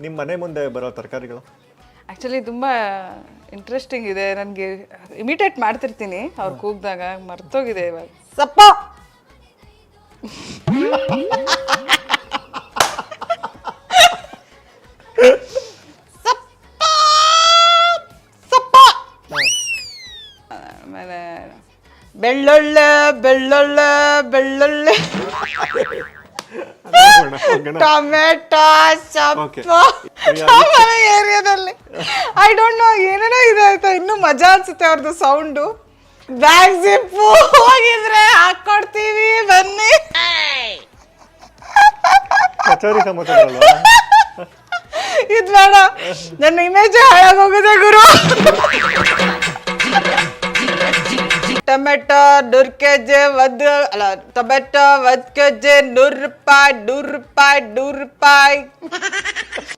ನಿಮ್ಮ ಮನೆ ಮುಂದೆ ಬರೋ ತರಕಾರಿಗಳು ಆ್ಯಕ್ಚುಲಿ ತುಂಬ ಇಂಟ್ರೆಸ್ಟಿಂಗ್ ಇದೆ. ನನಗೆ ಇಮಿಟೇಟ್ ಮಾಡ್ತಿರ್ತೀನಿ ಅವ್ರು ಕೂಗಿದಾಗ, ಮರ್ತೋಗಿದೆ ಇವಾಗ. ಸಪ್ಪ ಆಮೇಲೆ ಬೆಳ್ಳುಳ್ಳೆ ಬೆಳ್ಳುಳ್ಳೆ ಬೆಳ್ಳುಳ್ಳೆ ಟೊಮೆಟೊ ಸೊಪ್ಪು ಏರಿಯಾದಲ್ಲಿ ಐ ಡೋಂಟ್ ನೋ ಏನೇನೋ ಇದೆ ಆಯ್ತಾ. ಇನ್ನೂ ಮಜಾ ಅನ್ಸುತ್ತೆ ಅವ್ರದ್ದು ಸೌಂಡು. ಬ್ಯಾಗ್ ಜಿಪ್ಪು ಹೋಗಿದ್ರೆ ಹಾಕೊಡ್ತೀವಿ ಬನ್ನಿ. ಕಚೋರಿ ಸಮಾಚಾರ ಅಲ್ವಾ? ಇದು ಬೇಡ, ನನ್ನ ಇಮೇಜ್ ಹಾಳಾಗೋಗಿದೆ ಗುರು. ಟೊಮೆಟೊ 100 kg ಅಲ್ಲ, ಟೊಮೆಟೊ 1 kg 100 ರೂಪಾಯಿ 100 ರೂಪಾಯಿ 100 ರೂಪಾಯಿ.